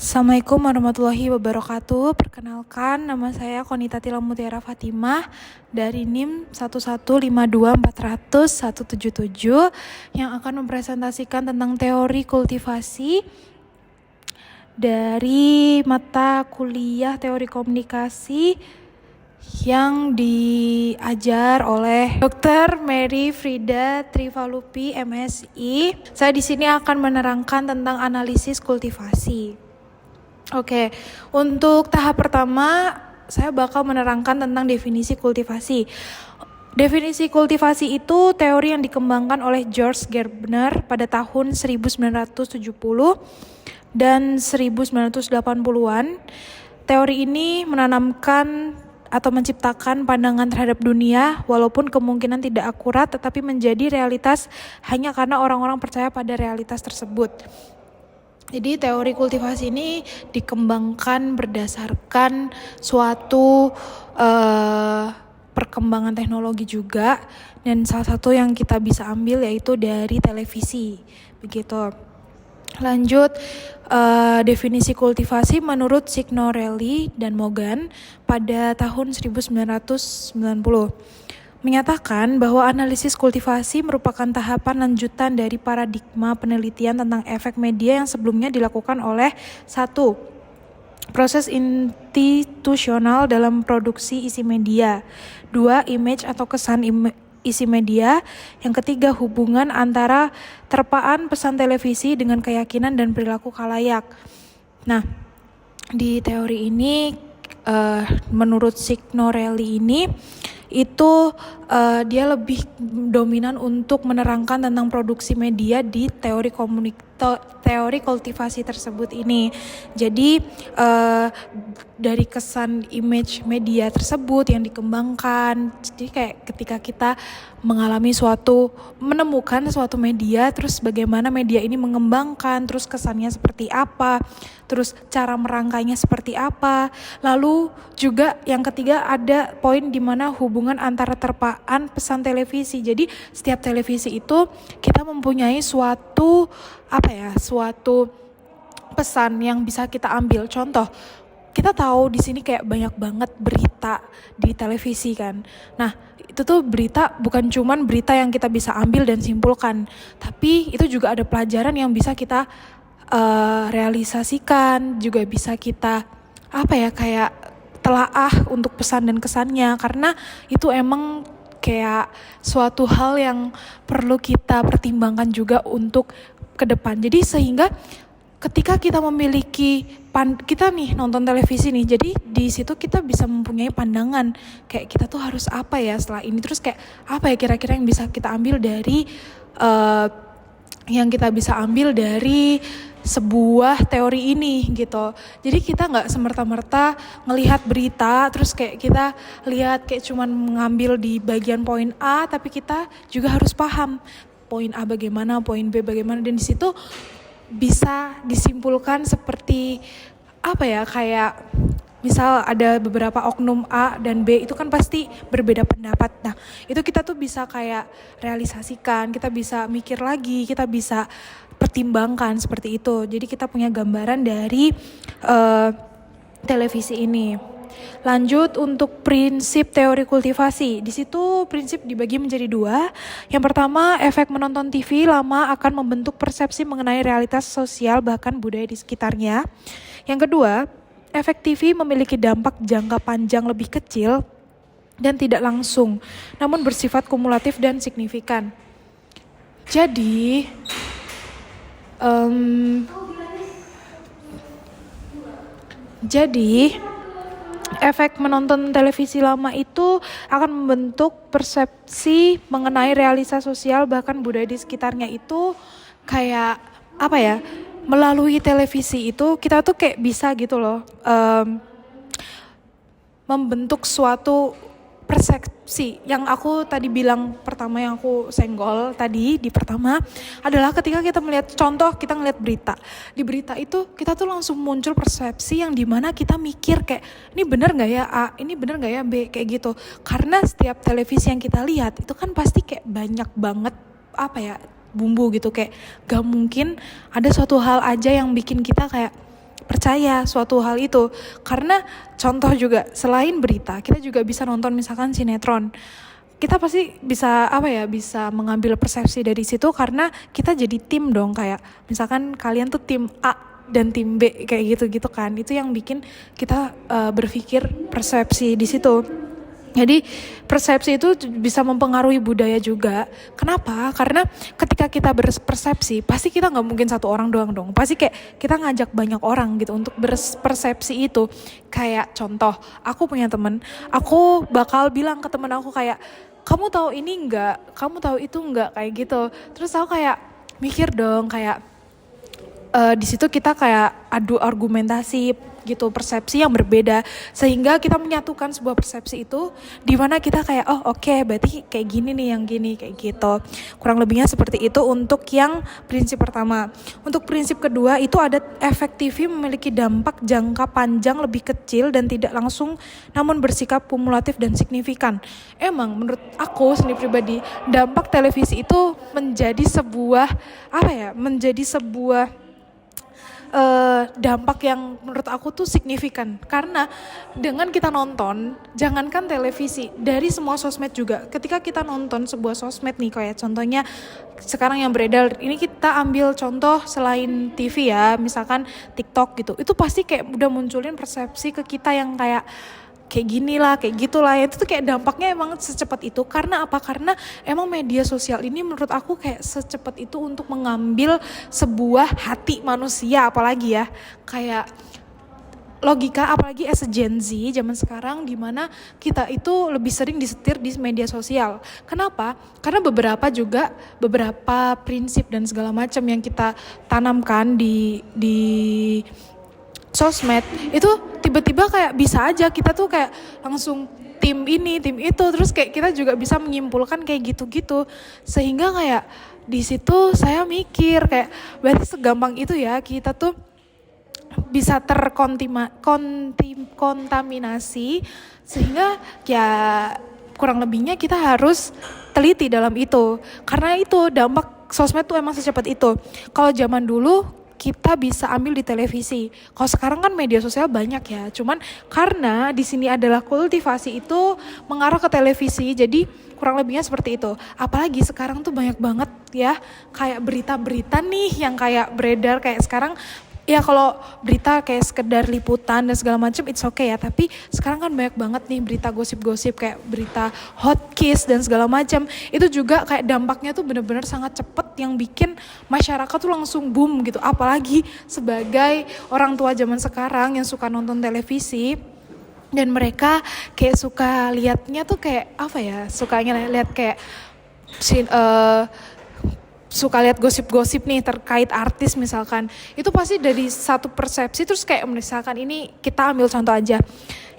Assalamualaikum warahmatullahi wabarakatuh. Perkenalkan, nama saya Konita Tila Mutiara Fatimah dari NIM 1152400-177 yang akan mempresentasikan tentang teori kultivasi dari mata kuliah teori komunikasi yang diajar oleh Dr. Mary Frida Trivalupi, MSI. Saya di sini akan menerangkan tentang analisis kultivasi. Oke, untuk tahap pertama saya bakal menerangkan tentang definisi kultivasi. Definisi kultivasi itu teori yang dikembangkan oleh George Gerbner pada tahun 1970 dan 1980-an. Teori ini menanamkan atau menciptakan pandangan terhadap dunia walaupun kemungkinan tidak akurat tetapi menjadi realitas hanya karena orang-orang percaya pada realitas tersebut. Jadi teori kultivasi ini dikembangkan berdasarkan suatu perkembangan teknologi juga, dan salah satu yang kita bisa ambil yaitu dari televisi, begitu. Lanjut, definisi kultivasi menurut Signorelli dan Morgan pada tahun 1990. Menyatakan bahwa analisis kultivasi merupakan tahapan lanjutan dari paradigma penelitian tentang efek media yang sebelumnya dilakukan oleh 1. Proses institusional dalam produksi isi media. 2. Image atau kesan isi media. Yang ketiga, hubungan antara terpaan pesan televisi dengan keyakinan dan perilaku khalayak. Nah, di teori ini menurut Signorelli ini itu dia lebih dominan untuk menerangkan tentang produksi media di teori kultivasi tersebut ini. Jadi dari kesan image media tersebut yang dikembangkan, jadi kayak ketika kita menemukan suatu media, terus bagaimana media ini mengembangkan, terus kesannya seperti apa, terus cara merangkainya seperti apa. Lalu juga yang ketiga ada poin di mana hubungan antara terpaan pesan televisi. Jadi setiap televisi itu kita mempunyai suatu pesan yang bisa kita ambil. Contoh, kita tahu di sini kayak banyak banget berita di televisi kan. Nah, itu tuh berita bukan cuman berita yang kita bisa ambil dan simpulkan, tapi itu juga ada pelajaran yang bisa kita realisasikan, juga bisa kita kayak telaah untuk pesan dan kesannya, karena itu emang kayak suatu hal yang perlu kita pertimbangkan juga untuk ke depan. Jadi sehingga ketika kita memiliki kita nih nonton televisi nih, jadi di situ kita bisa mempunyai pandangan kayak kita tuh harus apa ya setelah ini, terus kayak apa ya kira-kira yang bisa kita ambil dari sebuah teori ini gitu. Jadi kita nggak semerta-merta ngelihat berita terus kayak kita lihat kayak cuman mengambil di bagian poin A, tapi kita juga harus paham poin A bagaimana, poin B bagaimana, dan di situ bisa disimpulkan seperti kayak misal ada beberapa oknum A dan B itu kan pasti berbeda pendapat. Nah, itu kita tuh bisa kayak realisasikan, kita bisa mikir lagi, kita bisa pertimbangkan seperti itu. Jadi kita punya gambaran dari televisi ini. Lanjut untuk prinsip teori kultivasi. Di situ prinsip dibagi menjadi 2. Yang pertama, efek menonton TV lama akan membentuk persepsi mengenai realitas sosial bahkan budaya di sekitarnya. Yang kedua, efek TV memiliki dampak jangka panjang lebih kecil dan tidak langsung, namun bersifat kumulatif dan signifikan. Jadi, efek menonton televisi lama itu akan membentuk persepsi mengenai realitas sosial bahkan budaya di sekitarnya. Itu kayak melalui televisi itu kita tuh kayak bisa gitu loh membentuk suatu persepsi. Yang aku tadi bilang pertama, yang aku senggol tadi di pertama adalah ketika kita melihat, contoh kita ngeliat berita. Di berita itu kita tuh langsung muncul persepsi yang dimana kita mikir kayak ini bener gak ya A, ini bener gak ya B, kayak gitu. Karena setiap televisi yang kita lihat itu kan pasti kayak banyak banget bumbu gitu, kayak gak mungkin ada suatu hal aja yang bikin kita kayak percaya suatu hal itu. Karena contoh juga, selain berita, kita juga bisa nonton misalkan sinetron. Kita pasti bisa bisa mengambil persepsi dari situ, karena kita jadi tim dong, kayak misalkan kalian tuh tim A dan tim B kayak gitu kan. Itu yang bikin kita berpikir persepsi di situ. Jadi persepsi itu bisa mempengaruhi budaya juga. Kenapa? Karena ketika kita berpersepsi, pasti kita nggak mungkin satu orang doang dong. Pasti kayak kita ngajak banyak orang gitu untuk berpersepsi itu. Kayak contoh, aku punya temen, aku bakal bilang ke temen aku kayak, kamu tahu ini nggak? Kamu tahu itu nggak? Kayak gitu. Terus aku kayak mikir dong, kayak di situ kita kayak adu argumentasi gitu, persepsi yang berbeda, sehingga kita menyatukan sebuah persepsi itu, di mana kita kayak berarti kayak gini nih, yang gini kayak gitu. Kurang lebihnya seperti itu untuk yang prinsip pertama. Untuk prinsip kedua itu ada efektivi memiliki dampak jangka panjang lebih kecil dan tidak langsung, namun bersikap kumulatif dan signifikan. Emang menurut aku sendiri pribadi, dampak televisi itu menjadi sebuah dampak yang menurut aku tuh signifikan. Karena dengan kita nonton, jangankan televisi, dari semua sosmed juga, ketika kita nonton sebuah sosmed nih, kayak contohnya sekarang yang beredar ini, kita ambil contoh selain TV ya, misalkan TikTok gitu, itu pasti kayak udah munculin persepsi ke kita yang kayak gini lah, kayak gitulah. Itu tuh kayak dampaknya emang secepat itu. Karena apa? Karena emang media sosial ini menurut aku kayak secepat itu untuk mengambil sebuah hati manusia, apalagi ya, kayak logika, apalagi as a Gen Z zaman sekarang, dimana kita itu lebih sering disetir di media sosial. Kenapa? Karena beberapa prinsip dan segala macam yang kita tanamkan di sosmed itu tiba-tiba kayak bisa aja kita tuh kayak langsung tim ini, tim itu, terus kayak kita juga bisa menyimpulkan kayak gitu-gitu. Sehingga kayak di situ saya mikir kayak berarti segampang itu ya kita tuh bisa terkontaminasi, sehingga ya kurang lebihnya kita harus teliti dalam itu. Karena itu dampak sosmed tuh emang secepat itu. Kalau zaman dulu kita bisa ambil di televisi. Kalau sekarang kan media sosial banyak ya. Cuman karena di sini adalah kultivasi itu mengarah ke televisi, jadi kurang lebihnya seperti itu. Apalagi sekarang tuh banyak banget ya kayak berita-berita nih yang kayak beredar kayak sekarang. Ya kalau berita kayak sekedar liputan dan segala macam it's okay ya, tapi sekarang kan banyak banget nih berita gosip-gosip kayak berita hot kiss dan segala macam. Itu juga kayak dampaknya tuh benar-benar sangat cepet yang bikin masyarakat tuh langsung boom gitu. Apalagi sebagai orang tua zaman sekarang yang suka nonton televisi dan mereka kayak suka liatnya tuh kayak sukanya lihat kayak suka lihat gosip-gosip nih terkait artis misalkan. Itu pasti dari satu persepsi, terus kayak misalkan ini kita ambil contoh aja.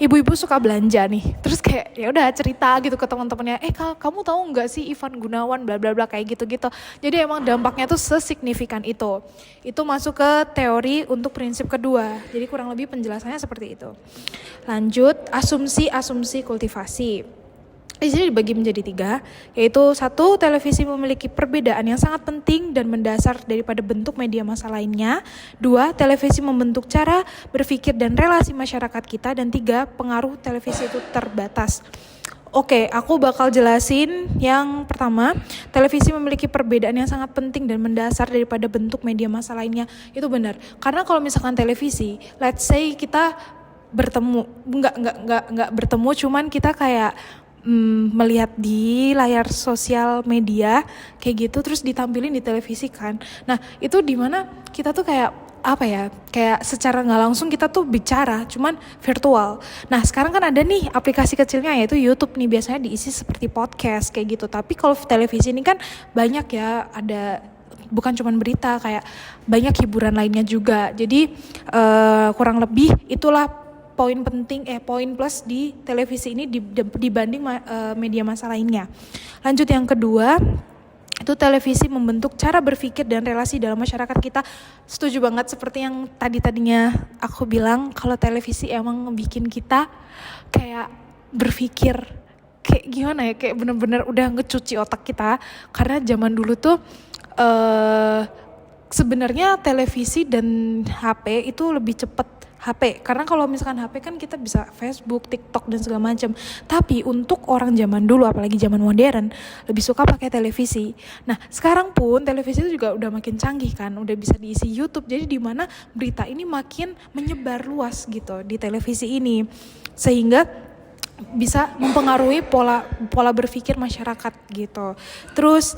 Ibu-ibu suka belanja nih. Terus kayak ya udah cerita gitu ke teman-temannya, kamu tahu enggak sih Ivan Gunawan bla bla bla kayak gitu-gitu. Jadi emang dampaknya tuh sesignifikan itu. Itu masuk ke teori untuk prinsip kedua. Jadi kurang lebih penjelasannya seperti itu. Lanjut, asumsi kultivasi. Di sini dibagi menjadi 3, yaitu 1, televisi memiliki perbedaan yang sangat penting dan mendasar daripada bentuk media massa lainnya. 2, televisi membentuk cara berpikir dan relasi masyarakat kita. Dan 3, pengaruh televisi itu terbatas. Oke, aku bakal jelasin yang pertama. Televisi memiliki perbedaan yang sangat penting dan mendasar daripada bentuk media massa lainnya. Itu benar. Karena kalau misalkan televisi, let's say kita bertemu, nggak bertemu, cuman kita kayak melihat di layar sosial media kayak gitu, terus ditampilin di televisi kan. Nah itu dimana kita tuh kayak kayak secara nggak langsung kita tuh bicara, cuman virtual. Nah sekarang kan ada nih aplikasi kecilnya yaitu YouTube nih, biasanya diisi seperti podcast kayak gitu. Tapi kalau televisi ini kan banyak ya, ada bukan cuma berita, kayak banyak hiburan lainnya juga. Jadi kurang lebih itulah poin plus di televisi ini dibanding media massa lainnya. Lanjut yang kedua, itu televisi membentuk cara berpikir dan relasi dalam masyarakat kita. Setuju banget seperti yang tadinya aku bilang, kalau televisi emang bikin kita kayak berpikir kayak gimana ya, kayak bener-bener udah ngecuci otak kita. Karena zaman dulu tuh sebenarnya televisi dan HP itu lebih cepat HP, karena kalau misalkan HP kan kita bisa Facebook, TikTok dan segala macam. Tapi untuk orang zaman dulu, apalagi zaman modern, lebih suka pakai televisi. Nah, sekarang pun televisi itu juga udah makin canggih kan, udah bisa diisi YouTube. Jadi di mana berita ini makin menyebar luas gitu di televisi ini, sehingga bisa mempengaruhi pola berpikir masyarakat gitu. Terus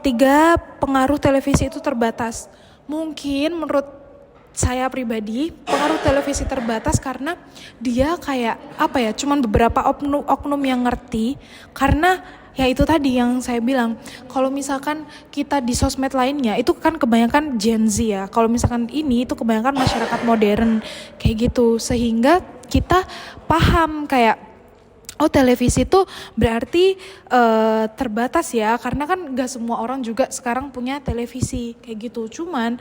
3, pengaruh televisi itu terbatas. Mungkin menurut saya pribadi, pengaruh televisi terbatas karena dia kayak cuman beberapa oknum yang ngerti. Karena ya itu tadi yang saya bilang, kalau misalkan kita di sosmed lainnya itu kan kebanyakan Gen Z ya, kalau misalkan ini itu kebanyakan masyarakat modern kayak gitu, sehingga kita paham kayak televisi itu berarti terbatas ya, karena kan gak semua orang juga sekarang punya televisi kayak gitu. Cuman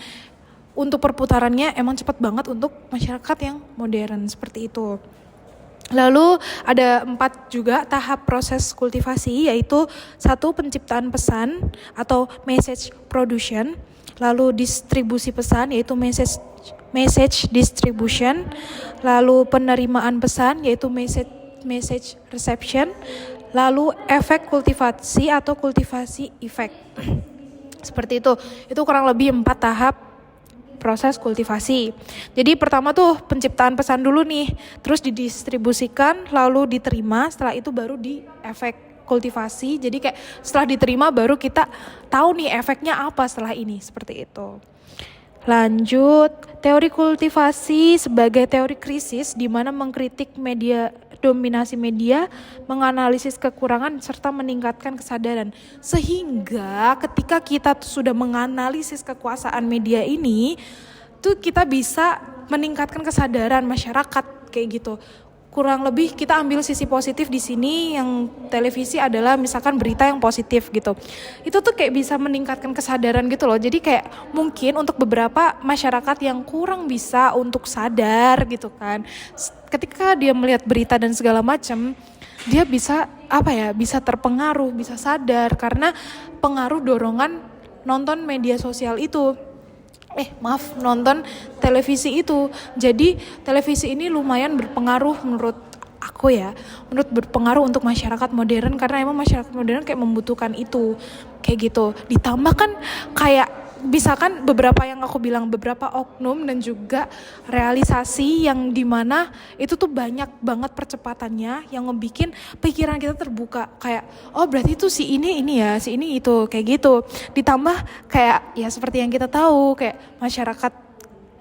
untuk perputarannya emang cepat banget untuk masyarakat yang modern seperti itu. Lalu ada 4 juga tahap proses kultivasi, yaitu 1, penciptaan pesan atau message production, lalu distribusi pesan yaitu message distribution, lalu penerimaan pesan yaitu message reception, lalu efek kultivasi atau kultivasi efek. Seperti itu kurang lebih 4 tahap proses kultivasi. Jadi pertama tuh penciptaan pesan dulu nih, terus didistribusikan, lalu diterima, setelah itu baru di efek kultivasi. Jadi kayak setelah diterima baru kita tahu nih efeknya apa setelah ini, seperti itu. Lanjut, teori kultivasi sebagai teori krisis di mana mengkritik dominasi media, menganalisis kekurangan serta meningkatkan kesadaran. Sehingga ketika kita sudah menganalisis kekuasaan media ini, tuh kita bisa meningkatkan kesadaran masyarakat kayak gitu. Kurang lebih kita ambil sisi positif di sini, yang televisi adalah misalkan berita yang positif gitu. Itu tuh kayak bisa meningkatkan kesadaran gitu loh. Jadi kayak mungkin untuk beberapa masyarakat yang kurang bisa untuk sadar gitu kan, ketika dia melihat berita dan segala macam, dia bisa bisa terpengaruh, bisa sadar karena pengaruh dorongan nonton media sosial itu. Nonton televisi itu. Jadi televisi ini lumayan berpengaruh menurut aku ya. Berpengaruh untuk masyarakat modern, karena emang masyarakat modern kayak membutuhkan itu. Kayak gitu. Ditambah kan kayak misalkan beberapa yang aku bilang, beberapa oknum dan juga realisasi yang dimana itu tuh banyak banget percepatannya yang ngebikin pikiran kita terbuka, kayak berarti itu si ini ya, si ini itu, kayak gitu. Ditambah kayak ya seperti yang kita tahu, kayak masyarakat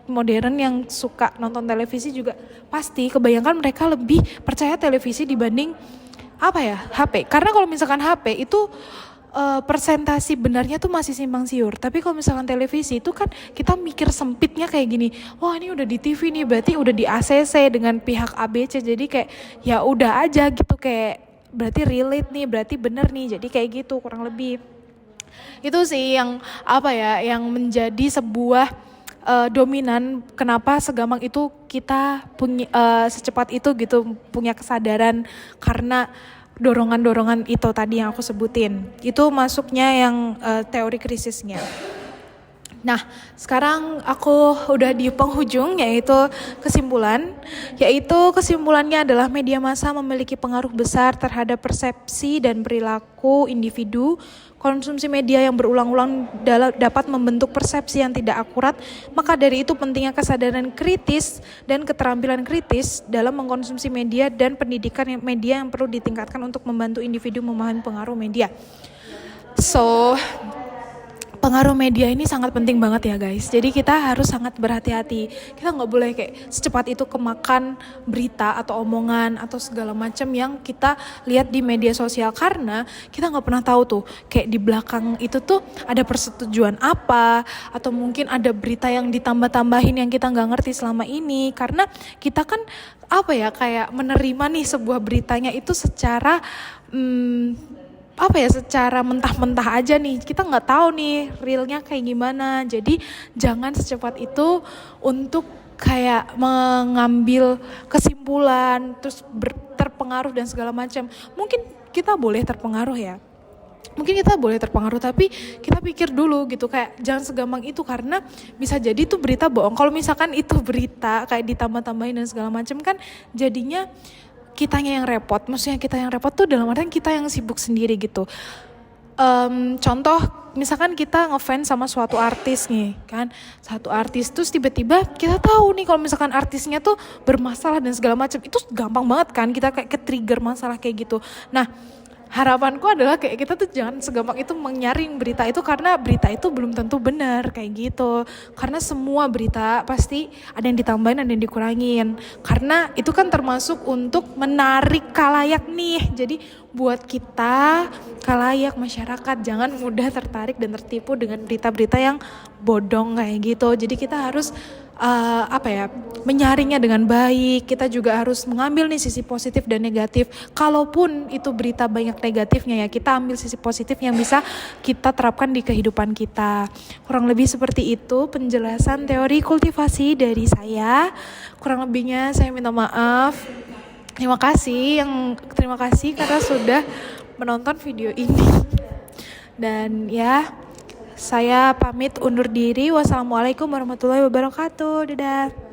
modern yang suka nonton televisi juga pasti kebanyakan mereka lebih percaya televisi dibanding HP. Karena kalau misalkan HP itu persentasi benarnya tuh masih simpang siur. Tapi kalau misalkan televisi itu kan kita mikir sempitnya kayak gini, wah ini udah di TV nih, berarti udah di ACC dengan pihak ABC, jadi kayak ya udah aja gitu, kayak berarti relate nih, berarti bener nih, jadi kayak gitu kurang lebih. Itu sih yang yang menjadi sebuah dominan, kenapa segampang itu kita punya secepat itu gitu punya kesadaran, karena dorongan-dorongan itu tadi yang aku sebutin. Itu masuknya yang teori krisisnya. Nah, sekarang aku udah di penghujung, yaitu kesimpulannya adalah media massa memiliki pengaruh besar terhadap persepsi dan perilaku individu. Konsumsi media yang berulang-ulang dapat membentuk persepsi yang tidak akurat. Maka dari itu pentingnya kesadaran kritis dan keterampilan kritis dalam mengkonsumsi media dan pendidikan media yang perlu ditingkatkan untuk membantu individu memahami pengaruh media. Pengaruh media ini sangat penting banget ya guys. Jadi kita harus sangat berhati-hati. Kita nggak boleh kayak secepat itu kemakan berita atau omongan atau segala macam yang kita lihat di media sosial, karena kita nggak pernah tahu tuh kayak di belakang itu tuh ada persetujuan apa, atau mungkin ada berita yang ditambah-tambahin yang kita nggak ngerti selama ini. Karena kita kan kayak menerima nih sebuah beritanya itu secara secara mentah-mentah aja nih, kita nggak tahu nih realnya kayak gimana. Jadi jangan secepat itu untuk kayak mengambil kesimpulan terus terpengaruh dan segala macam. Mungkin kita boleh terpengaruh ya, mungkin kita boleh terpengaruh, tapi kita pikir dulu gitu, kayak jangan segampang itu, karena bisa jadi itu berita bohong. Kalau misalkan itu berita kayak ditambah-tambahin dan segala macam, kan jadinya kitanya yang repot. Maksudnya kita yang repot tuh dalam artian kita yang sibuk sendiri gitu. Contoh misalkan kita ngefans sama suatu artis nih kan, satu artis, terus tiba-tiba kita tahu nih kalau misalkan artisnya tuh bermasalah dan segala macam, itu gampang banget kan kita kayak ke-trigger masalah kayak gitu. Nah, harapanku adalah kayak kita tuh jangan segampang itu menyaring berita itu, karena berita itu belum tentu benar kayak gitu. Karena semua berita pasti ada yang ditambahin, ada yang dikurangin. Karena itu kan termasuk untuk menarik khalayak nih. Jadi buat kita khalayak masyarakat jangan mudah tertarik dan tertipu dengan berita-berita yang bodong kayak gitu. Jadi kita harus menyaringnya dengan baik. Kita juga harus mengambil nih sisi positif dan negatif. Kalaupun itu berita banyak negatifnya, ya kita ambil sisi positif yang bisa kita terapkan di kehidupan kita. Kurang lebih seperti itu penjelasan teori kultivasi dari saya. Kurang lebihnya saya minta maaf. Terima kasih karena sudah menonton video ini. Dan ya, saya pamit undur diri. Wassalamualaikum warahmatullahi wabarakatuh. Dadah.